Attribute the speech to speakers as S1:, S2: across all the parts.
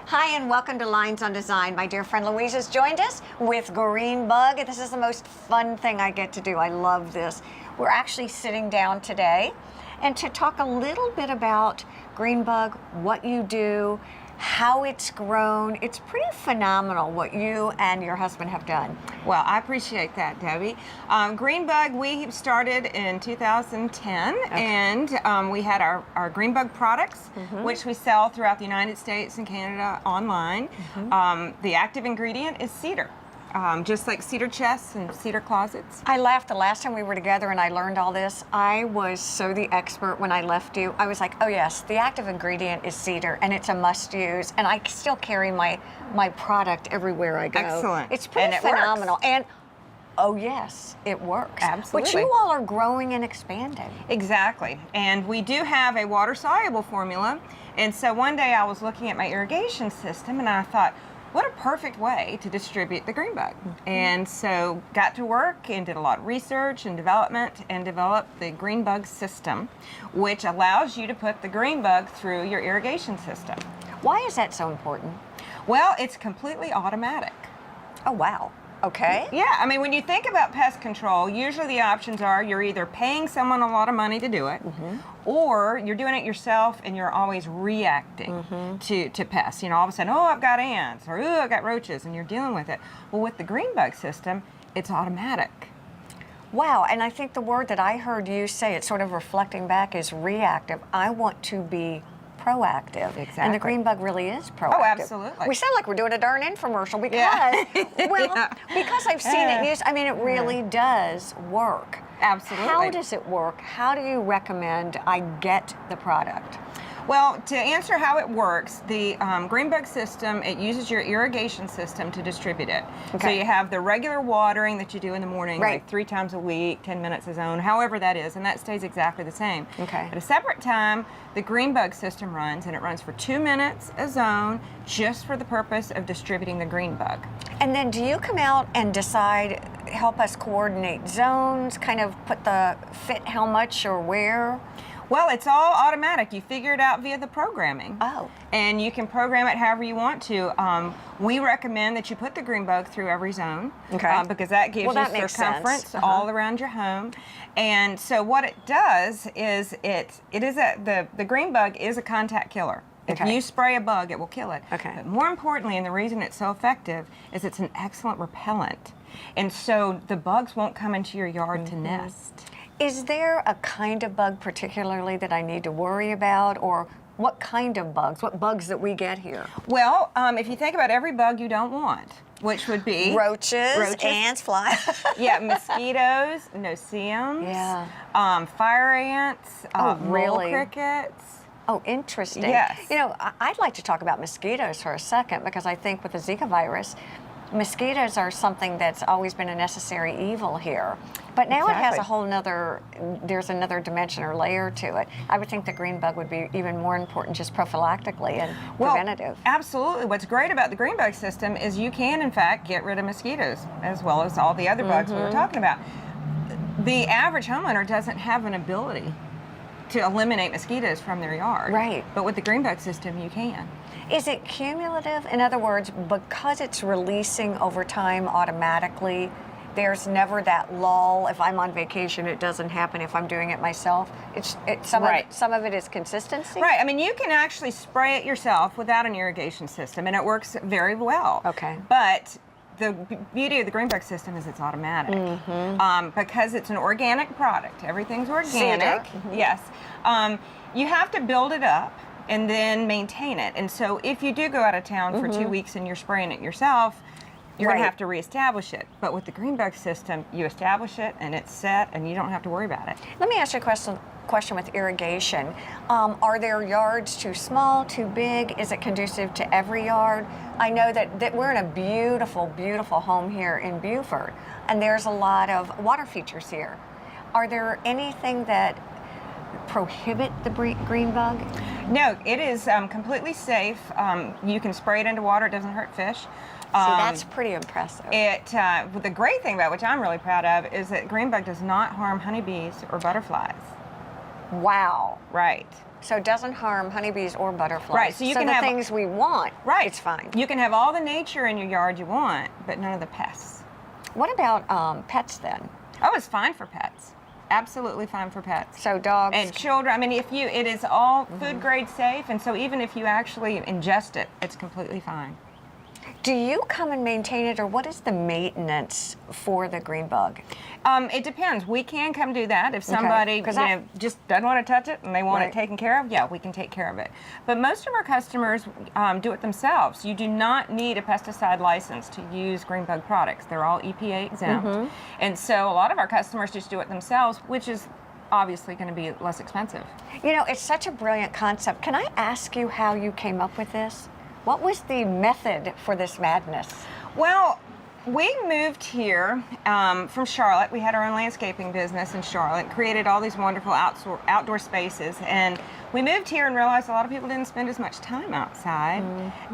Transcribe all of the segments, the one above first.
S1: Hi, and welcome to Lynes on Design. My dear friend Louise has joined us with Greenbug. This is the most fun thing I get to do. I love this. We're actually sitting down today and to talk a little bit about Greenbug, what you do, how it's grown. It's pretty phenomenal what you and your husband have done.
S2: Well, I appreciate that, Debbie. Greenbug, we started in 2010, okay. And we had our Greenbug products, which we sell throughout the United States and Canada online. The active ingredient is cedar. Just like cedar chests and cedar closets.
S1: I laughed the last time we were together and I learned all this. I was so the expert when I left you. I was like, oh yes, the active ingredient is cedar and it's a must use. And I still carry my product everywhere I go.
S2: Excellent.
S1: It's pretty phenomenal. Works. And oh yes, it works.
S2: Absolutely.
S1: But you all are growing and expanding.
S2: Exactly. And we do have a water-soluble formula. And so one day I was looking at my irrigation system and I thought, what a perfect way to distribute the Greenbug. And so got to work and did a lot of research and development and developed the Greenbug system, which allows you to put the Greenbug through your irrigation system.
S1: Why is that so important?
S2: Well, it's completely automatic.
S1: Oh, wow. Okay.
S2: Yeah, I mean, when you think about pest control, usually the options are you're either paying someone a lot of money to do it, or you're doing it yourself and you're always reacting to pests. You know, all of a sudden, oh, I've got ants, or oh, I've got roaches, and you're dealing with it. Well, with the Greenbug system, it's automatic.
S1: Wow, and I think the word that I heard you say, it's sort of reflecting back, is reactive. I want to be proactive.
S2: Exactly.
S1: And the Greenbug really is proactive.
S2: Oh, absolutely.
S1: We sound like we're doing a darn infomercial because, because I've seen it used. I mean, it really does work.
S2: Absolutely.
S1: How does it work? How do you recommend I get the product?
S2: Well, to answer how it works, the Greenbug system, it uses your irrigation system to distribute it. Okay. So you have the regular watering that you do in the morning, like 3 times a week, 10 minutes a zone, however that is, and that stays exactly the same.
S1: Okay.
S2: At a separate time, the Greenbug system runs, and it runs for 2 minutes a zone, just for the purpose of distributing the Greenbug.
S1: And then do you come out and decide, help us coordinate zones, kind of fit how much or where?
S2: Well, it's all automatic. You figure it out via the programming.
S1: Oh.
S2: And you can program it however you want to. We recommend that you put the Greenbug through every zone, because that gives you circumference all around your home. And so what it does is the Greenbug is a contact killer. If you spray a bug, it will kill it. But more importantly, and the reason it's so effective, is it's an excellent repellent. And so the bugs won't come into your yard to nest.
S1: Is there a kind of bug particularly that I need to worry about, or what kind of bugs, what bugs that we get here?
S2: Well, if you think about every bug you don't want, which would be
S1: roaches, ants, flies.
S2: Mosquitoes, no-see-ums, fire ants, mole crickets.
S1: Oh, interesting.
S2: Yes.
S1: You know, I'd like to talk about mosquitoes for a second, because I think with the Zika virus, mosquitoes are something that's always been a necessary evil here. But now it has a whole nother, there's another dimension or layer to it. I would think the Greenbug would be even more important just prophylactically and preventative.
S2: Absolutely. What's great about the Greenbug system is you can, in fact, get rid of mosquitoes, as well as all the other bugs we were talking about. The average homeowner doesn't have an ability to eliminate mosquitoes from their yard.
S1: Right.
S2: But with the Greenbug system, you can.
S1: Is it cumulative? In other words, because it's releasing over time automatically, there's never that lull. If I'm on vacation, it doesn't happen. If I'm doing it myself, some of it is consistency.
S2: Right. I mean, you can actually spray it yourself without an irrigation system, and it works very well.
S1: Okay.
S2: But the beauty of the Greenbug system is it's automatic. Because it's an organic product. Everything's organic. Yes. You have to build it up and then maintain it. And so if you do go out of town for 2 weeks and you're spraying it yourself, you're going to have to reestablish it. But with the Greenbug system, you establish it and it's set and you don't have to worry about it.
S1: Let me ask you a question with irrigation. Are there yards too small, too big? Is it conducive to every yard? I know that we're in a beautiful, beautiful home here in Beaufort, and there's a lot of water features here. Are there anything that prohibit the Greenbug?
S2: No, it is completely safe. You can spray it into water, it doesn't hurt fish.
S1: See, that's pretty impressive.
S2: The great thing about, which I'm really proud of, is that Greenbug does not harm honeybees or butterflies.
S1: Wow.
S2: Right.
S1: So it doesn't harm honeybees or butterflies.
S2: Right, so you can
S1: the
S2: have
S1: things we want,
S2: right.
S1: It's fine.
S2: You can have all the nature in your yard you want, but none of the pests.
S1: What about pets then?
S2: Oh, it's fine for pets. Absolutely fine for pets.
S1: So dogs
S2: and children. I mean, it is all food grade safe, and so even if you actually ingest it, it's completely fine.
S1: Do you come and maintain it, or what is the maintenance for the Greenbug?
S2: It depends. We can come do that if somebody just doesn't want to touch it and they want it taken care of. Yeah, we can take care of it. But most of our customers do it themselves. You do not need a pesticide license to use Greenbug products. They're all EPA exempt, and so a lot of our customers just do it themselves, which is obviously going to be less expensive.
S1: You know, it's such a brilliant concept. Can I ask you how you came up with this? What was the method for this madness?
S2: Well, we moved here from Charlotte. We had our own landscaping business in Charlotte, created all these wonderful outdoor spaces, and we moved here and realized a lot of people didn't spend as much time outside,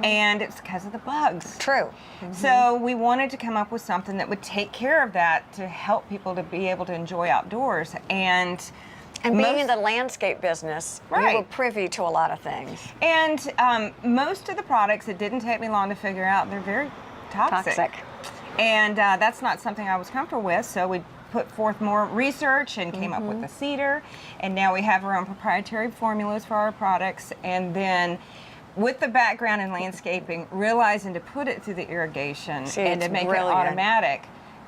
S2: and it's because of the bugs.
S1: True.
S2: So we wanted to come up with something that would take care of that to help people to be able to enjoy outdoors. And
S1: being in the landscape business, you were privy to a lot of things.
S2: And most of the products, it didn't take me long to figure out, they're very toxic. And that's not something I was comfortable with, so we put forth more research and came up with the cedar. And now we have our own proprietary formulas for our products. And then with the background in landscaping, realizing to put it through the irrigation and to make it automatic,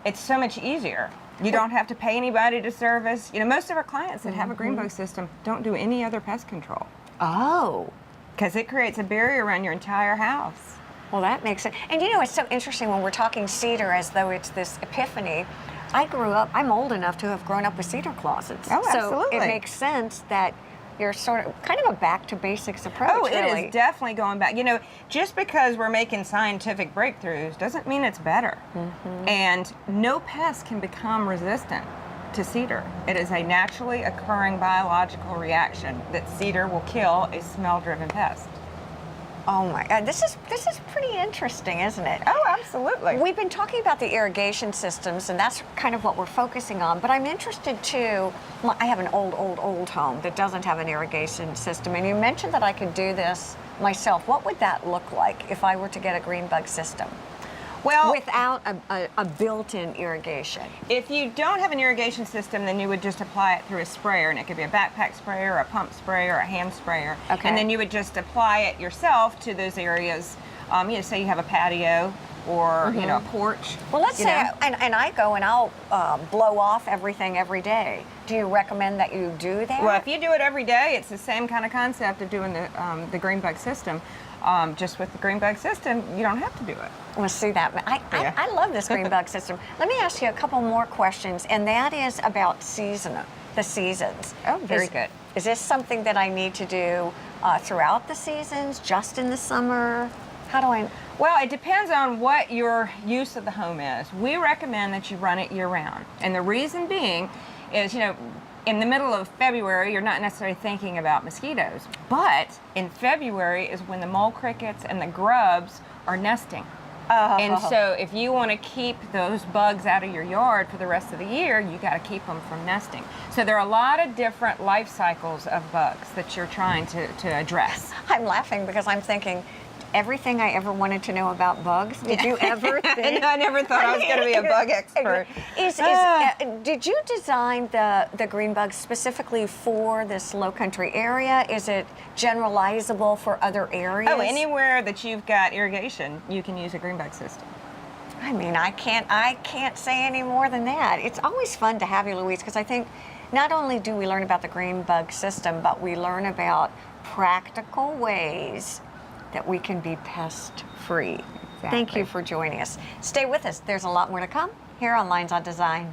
S2: it's so much easier. You don't have to pay anybody to service. You know, most of our clients that have a Greenbug system don't do any other pest control.
S1: Oh.
S2: Because it creates a barrier around your entire house.
S1: Well, that makes sense. And you know, it's so interesting when we're talking cedar as though it's this epiphany. I'm old enough to have grown up with cedar closets.
S2: Oh, absolutely.
S1: So it makes sense that you're sort of kind of a back to basics approach.
S2: Oh, it is definitely going back. You know, just because we're making scientific breakthroughs doesn't mean it's better. And no pest can become resistant to cedar. It is a naturally occurring biological reaction that cedar will kill a smell-driven pest.
S1: Oh my God, this is pretty interesting, isn't it?
S2: Oh, absolutely.
S1: We've been talking about the irrigation systems, and that's kind of what we're focusing on, but I'm interested too. I have an old home that doesn't have an irrigation system, and you mentioned that I could do this myself. What would that look like if I were to get a Greenbug system? Well, without a built-in irrigation.
S2: If you don't have an irrigation system, then you would just apply it through a sprayer, and it could be a backpack sprayer, a pump sprayer, a hand sprayer.
S1: Okay.
S2: And then you would just apply it yourself to those areas. You know, say you have a patio or you know, a porch.
S1: Well, let's say, and I go and I'll blow off everything every day. Do you recommend that you do that?
S2: Well, if you do it every day, it's the same kind of concept of doing the Greenbug system. Just with the Greenbug system, you don't have to do it.
S1: Well, see that. I love this Greenbug system. Let me ask you a couple more questions, and that is about the seasons.
S2: Oh, very good.
S1: Is this something that I need to do throughout the seasons, just in the summer? How do I?
S2: Well, it depends on what your use of the home is. We recommend that you run it year-round, and the reason being is, you know, in the middle of February, you're not necessarily thinking about mosquitoes, but in February is when the mole crickets and the grubs are nesting. And so if you want to keep those bugs out of your yard for the rest of the year, you got to keep them from nesting. So there are a lot of different life cycles of bugs that you're trying to address.
S1: I'm laughing because I'm thinking, everything I ever wanted to know about bugs. Did you ever think?
S2: I never thought I was going to be a bug expert.
S1: Did you design the Greenbug specifically for this low country area? Is it generalizable for other areas?
S2: Oh, anywhere that you've got irrigation, you can use a Greenbug system.
S1: I mean, I can't say any more than that. It's always fun to have you, Louise, because I think not only do we learn about the Greenbug system, but we learn about practical ways that we can be pest-free. Exactly. Thank you for joining us. Stay with us. There's a lot more to come here on Lynes on Design.